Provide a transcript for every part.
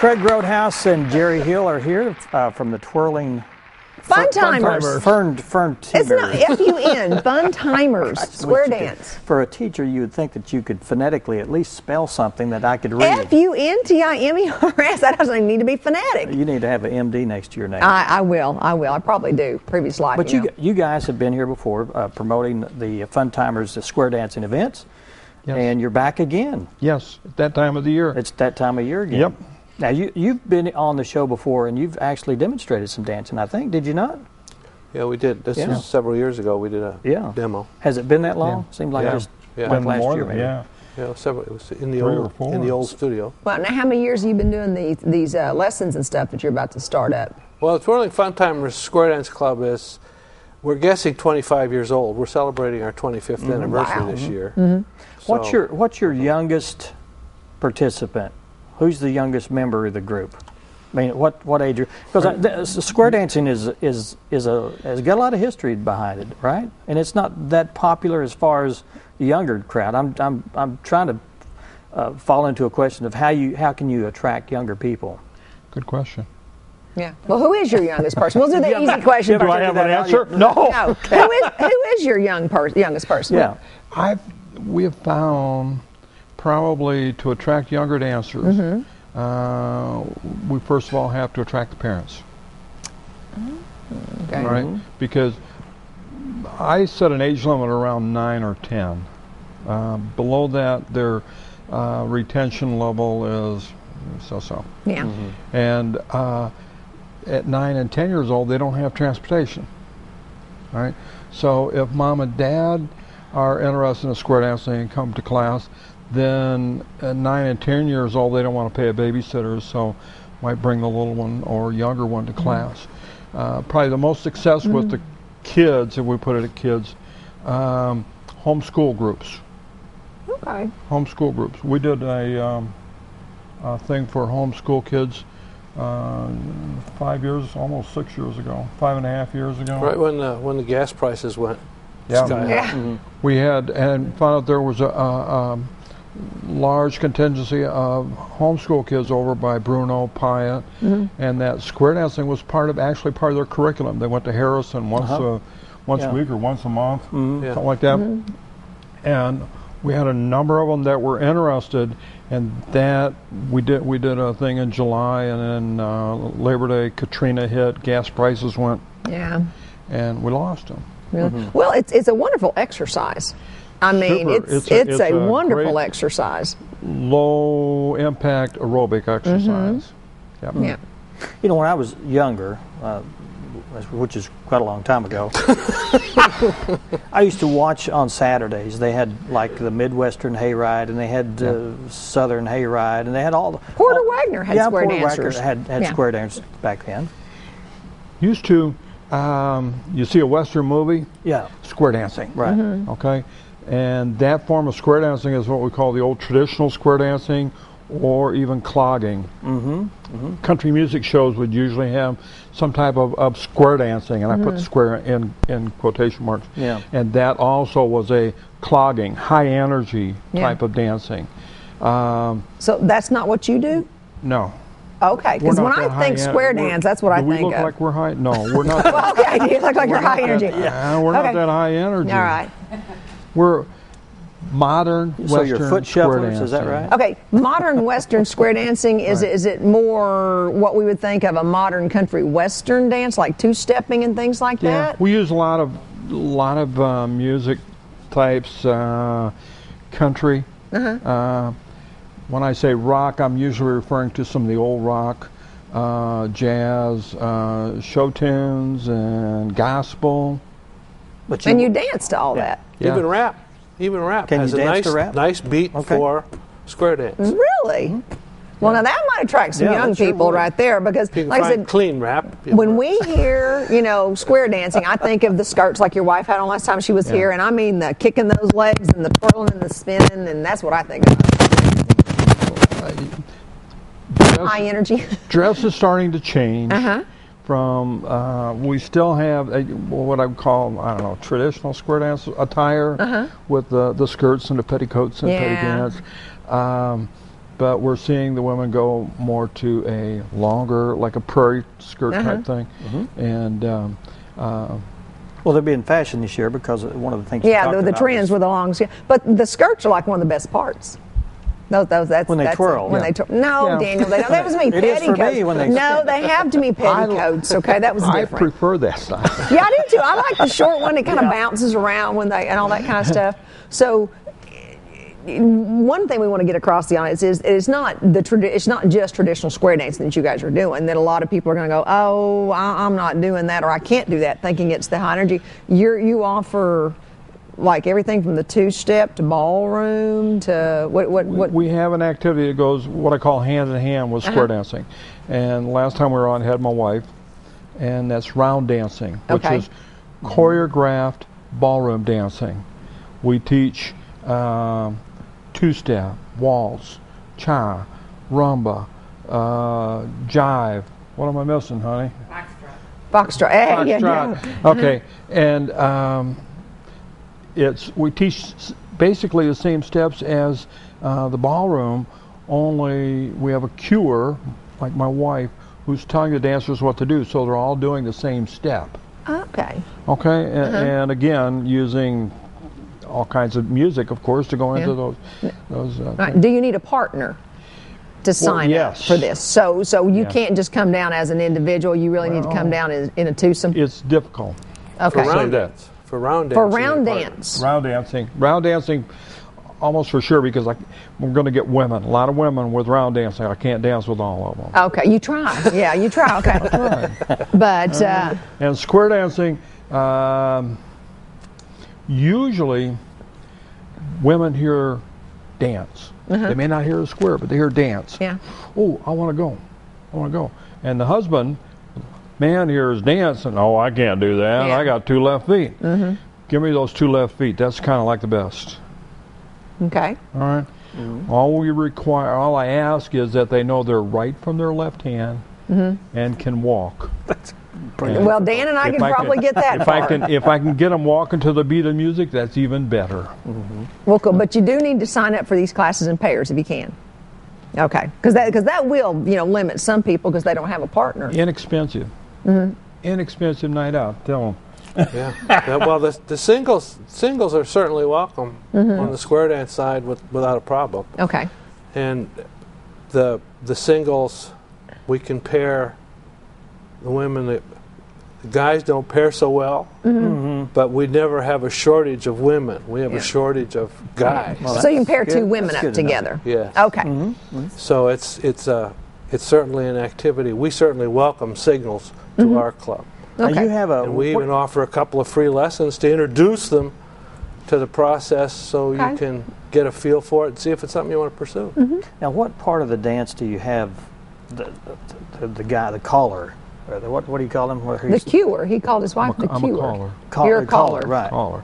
Craig Grothaus and Jerry Hill are here from the Twirling Funtimers. Funtimers. It's not F-U-N, Funtimers, square dance. For a teacher, you would think that you could phonetically at least spell something that I could read. F-U-N-T-I-M-E-R-S, that doesn't need to be phonetic. You need to have an M.D. next to your name. I will. I probably do, previous life. But you guys have been here before promoting the Funtimers, the square dancing events, yes. And you're back again. Yes, at that time of the year. It's that time of year again. Yep. Now, you've been on the show before, and you've actually demonstrated some dancing, I think. Did you not? Yeah, we did. This was several years ago. We did a demo. Has it been that long? Yeah. Seemed like just like last year, maybe. Yeah, several. It was in the old studio. Well, now how many years have you been doing these lessons and stuff that you're about to start up? Well, the Twirling Funtimers Square Dance Club is, we're guessing 25 years old. We're celebrating our 25th anniversary this year. So, what's your youngest participant? Who's the youngest member of the group? I mean, what age? Because square dancing has got a lot of history behind it, right? And it's not that popular as far as the younger crowd. I'm trying to fall into a question of how can you attract younger people? Good question. Yeah. Well, who is your youngest person? We'll do the easy question. Do I have an answer? No. No. Who is your youngest person? Yeah. We have found probably to attract younger dancers, we first of all have to attract the parents. Okay. Right? Because I set an age limit around 9 or 10. Below that, their retention level is so-so. Yeah. And at 9 and 10 years old, they don't have transportation. Right? So if mom and dad are interested in square dancing and come to class, then at 9 and 10 years old, they don't want to pay a babysitter, so might bring the little one or younger one to class. Probably the most success with the kids, if we put it at kids, homeschool groups. Okay. Homeschool groups. We did a thing for homeschool kids 5 years, almost 6 years ago, 5.5 years ago. Right when the gas prices went sky high. We had and found out there was a large contingency of homeschool kids over by Bruno, Pyatt, and that square dancing was part of their curriculum. They went to Harrison once a week or once a month, something like that. And we had a number of them that were interested, and that we did a thing in July, and then Labor Day, Katrina hit, gas prices went, and we lost them. Really? Well, it's a wonderful exercise. I mean, it's a wonderful exercise. Low impact aerobic exercise. Yeah. You know, when I was younger, which is quite a long time ago, I used to watch on Saturdays. They had like the Midwestern Hayride, and they had Southern Hayride, and they had all the... Porter Wagner had square dancers. Wagner had square dancers back then. Used to, you see a Western movie? Yeah. Square dancing. Right. Okay. And that form of square dancing is what we call the old traditional square dancing, or even clogging. Country music shows would usually have some type of square dancing, and I put square in quotation marks. Yeah. And that also was a clogging, high energy type of dancing. So that's not what you do? No. Okay, because when I think square dance, that's what I think of. Do we look like we're high? No, we're not. Well, okay, you look like you're high energy. We're not that high energy. All right. We're modern Western. So you're foot shufflers, dancing. is that right? Okay, modern Western square dancing, is it more what we would think of a modern country Western dance, like two-stepping and things like that? We use a lot of music types, country. When I say rock, I'm usually referring to some of the old rock, jazz, show tunes, and gospel. And you dance to all that? Even rap. Can has you a dance to rap? nice beat for square dance. Really? Well, now that might attract some young people right there, because, like I said, clean rap. When we hear, square dancing, I think of the skirts like your wife had on last time she was here, and I mean the kicking those legs and the twirling and the spinning, and that's what I think of. High energy. Dress is starting to change. From we still have what I would call traditional square dance attire with the skirts and the petticoats and petty pants. but we're seeing the women go more to a longer, like a prairie skirt type thing, and well, they'll be in fashion this year because one of the things. Yeah, the trends with the long skirts, but the skirts are like one of the best parts. That's when they twirl. When they no, Yeah. Daniel, they don't. That was me. It is Petticoats. for me when they. No, they have to be petticoats. Okay, that was I different. prefer that style. Yeah, I do too. I like the short one that kind of bounces around when they and all that kind of stuff. So, one thing we want to get across the audience is it's not it's not just traditional square dancing that you guys are doing. That a lot of people are going to go, oh, I'm not doing that, or I can't do that, thinking it's the high energy. You offer like everything from the two-step to ballroom to what? We have an activity that goes what I call hand in hand with square dancing, and last time we were on, I had my wife, and that's round dancing, which is choreographed ballroom dancing. We teach two-step, waltz, cha, rumba, jive. What am I missing, honey? Foxtrot. Hey, yeah. Okay, and we teach basically the same steps as the ballroom, only we have a cuer, like my wife, who's telling the dancers what to do, so they're all doing the same step. Okay. Okay, and again, using all kinds of music, of course, to go into those. Right. Do you need a partner to sign up for this? So you can't just come down as an individual. You really need to come down in a twosome. It's difficult. Okay. For round dance. Round dancing, almost for sure, because we're going to get women. A lot of women with round dancing. I can't dance with all of them. Okay, you try. Yeah, you try. Okay. But and square dancing. Usually, women hear dance. They may not hear a square, but they hear dance. Yeah. Oh, I want to go. And the husband, man, hears dance, and I can't do that. Yeah. I got two left feet. Give me those two left feet. That's kind of like the best. Okay. All right. All I ask is that they know their right from their left hand and can walk. Well, Dan and I can probably get that far. If I can get them walking to the beat of music, that's even better. Well, cool. But you do need to sign up for these classes in pairs if you can. Okay, because that will limit some people because they don't have a partner. Inexpensive. Inexpensive night out. Tell them. Well, the singles are certainly welcome on the square dance side without a problem. Okay. And the singles, we can pair the women. The guys don't pair so well, but we never have a shortage of women. We have a shortage of guys. Well, so you can pair two women up together. Yeah. Okay. So it's certainly an activity. We certainly welcome singles to our club. Okay. And we even offer a couple of free lessons to introduce them to the process, so you can get a feel for it and see if it's something you want to pursue. Now, what part of the dance do you have the guy, the caller? What do you call him? The cuer. He called his wife the cuer. I'm a caller. You're a caller. Right. Caller.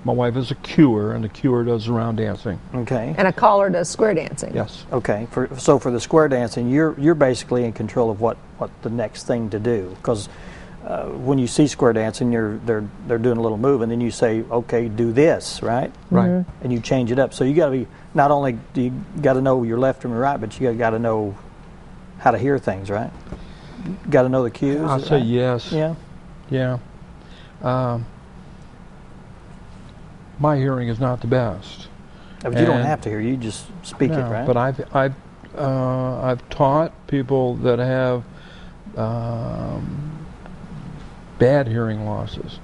My wife is a cuer, and the cuer does round dancing. Okay. And a caller does square dancing. Yes. Okay. So for the square dancing, you're basically in control of what the next thing to do, because when you see square dancing, they're doing a little move, and then you say, okay, do this, right? Right. And you change it up. So you got to be, not only do you got to know your left from your right, but you got to know how to hear things, right? Got to know the cues. I'll say yes. Yeah. Yeah. My hearing is not the best. But you don't have to hear. You just speak it, right? But I've taught people that have bad hearing losses.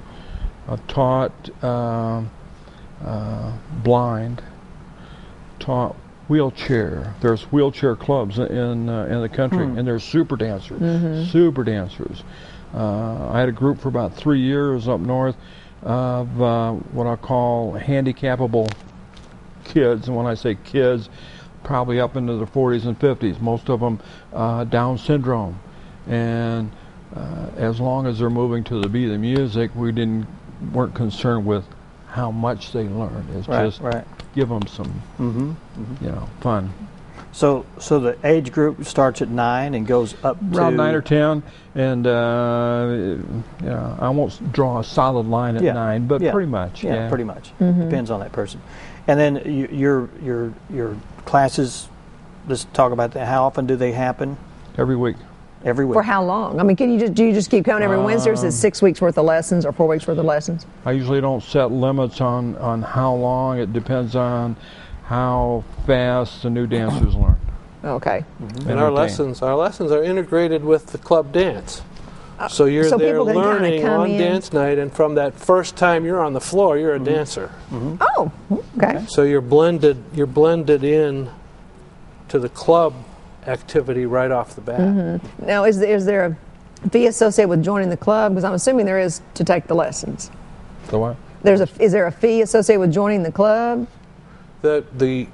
I've taught blind. Taught wheelchair. There's wheelchair clubs in the country, and there's super dancers. Super dancers. I had a group for about 3 years up north of what I call handicapable kids, and when I say kids, probably up into the 40s and 50s. Most of them Down syndrome, and as long as they're moving to the beat of the music, weren't concerned with how much they learn. It's just give them some, fun. So the age group starts at 9 and goes up around to 9 or 10, and I won't draw a solid line at 9, but pretty much. Yeah, pretty much. Depends on that person. And then your classes let's talk about that. How often do they happen? Every week. Every week. For how long? I mean, do you just keep coming every Wednesday, or is it 6 weeks worth of lessons or 4 weeks worth of lessons? I usually don't set limits on how long. It depends on how fast the new dancers learn. Okay. And our lessons are integrated with the club dance. So you're so there people can kinda learning come on in. dance night, and from that first time you're on the floor, you're a dancer. Oh, okay. So you're blended in to the club activity right off the bat. Now, is there a fee associated with joining the club? Because I'm assuming there is to take the lessons. The what? Is there a fee associated with joining the club? The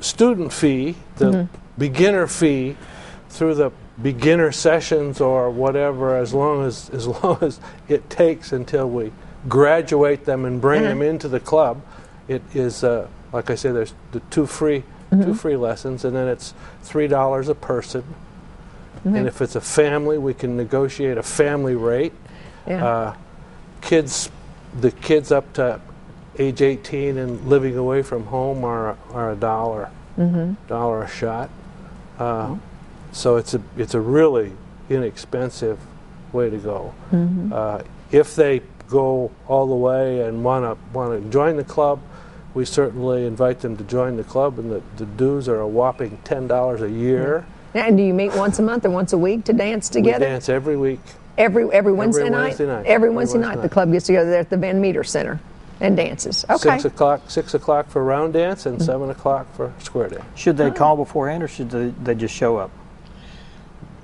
student fee, the beginner fee, through the beginner sessions or whatever, as long as it takes until we graduate them and bring them into the club, it is like I say, there's the two free lessons, and then it's $3 a person. And if it's a family, we can negotiate a family rate. Yeah. The kids up to age 18 and living away from home are $1 a shot. So it's a really inexpensive way to go. If they go all the way and want to join the club, we certainly invite them to join the club, and the dues are a whopping $10 a year. And do you meet once a month or once a week to dance together? We dance every week. Every Wednesday night? Wednesday night. Every Wednesday night the club gets together there at the Van Meter Center and dances. Okay. 6 o'clock for round dance and 7 o'clock for square dance. Should they call beforehand, or should they just show up?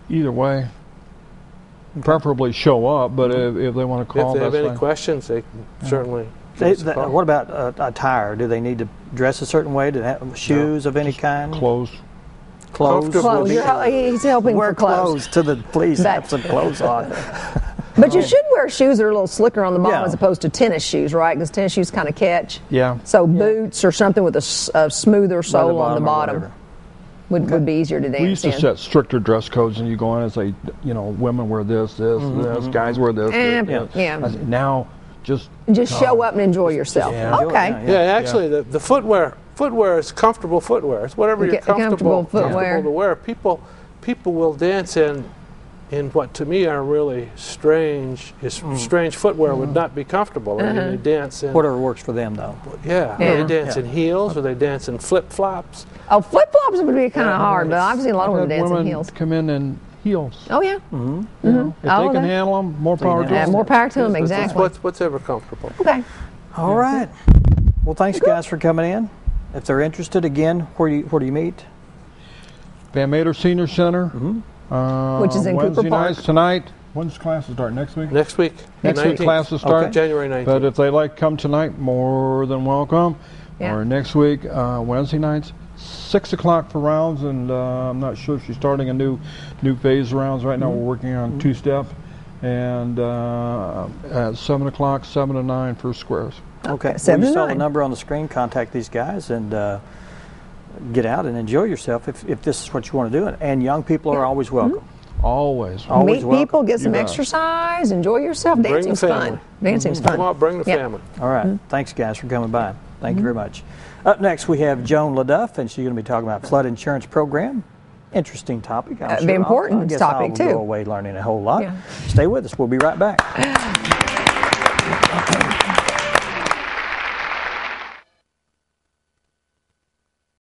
Either way. Preferably show up, but if they want to call, If they have that's any fine. questions, they can certainly give us a call. What about attire? Do they need to dress a certain way? Do they have shoes of any kind? Clothes. Clothes? Comfortable. He's helping Wear for clothes. clothes to the police. That- Have some clothes on. But you should wear shoes that are a little slicker on the bottom Yeah. as opposed to tennis shoes, right? Because tennis shoes kind of catch. Yeah. So boots or something with a smoother sole on the or bottom whatever. would be easier to dance We used to in. set stricter dress codes, and you go in and say, women wear this, guys wear this. this. Yeah. I said, now, just Show up and enjoy yourself. enjoy it, Okay. yeah. Yeah, actually, the footwear is comfortable footwear. It's whatever you're Comfortable footwear. to wear. People will dance in what to me are really strange footwear would not be comfortable. I mean, they dance in Whatever works for them, though. they dance in heels, or they dance in flip flops. Oh, flip flops would be kind of hard, but I've seen a lot of women dance in women heels. come in heels. Oh yeah. If they can handle them, more power to them. More power to them. Exactly. What's ever comfortable. Okay. All right. Well, thanks, guys, for coming in. If they're interested, again, where do you meet? Van Meter Senior Center. Which is in Cooper Wednesday Park. nights tonight. When's classes start? Next week? Next week. Next week 19th. classes start. Okay. January 19th. But if they like to come tonight, more than welcome. Yeah. Or next week, Wednesday nights, 6 o'clock for rounds, and I'm not sure if she's starting a new phase of rounds right now. We're working on two-step, and at 7 o'clock, 7 to 9 for squares. Okay. Well, 7 you to saw the 9. number on the screen. Contact these guys and get out and enjoy yourself if this is what you want to do. And young people are always welcome. Always. Always Meet welcome. people, get some bet. exercise, enjoy yourself. Bring the Dancing's family. fun. Dancing's fun. Come out, bring the Yeah. family. All right. Thanks, guys, for coming by. Thank you very much. Up next, we have Joan LeDuff, and she's going to be talking about flood insurance program. Interesting topic. Be important I guess topic, I'll too. go away learning a whole lot. Yeah. Stay with us. We'll be right back.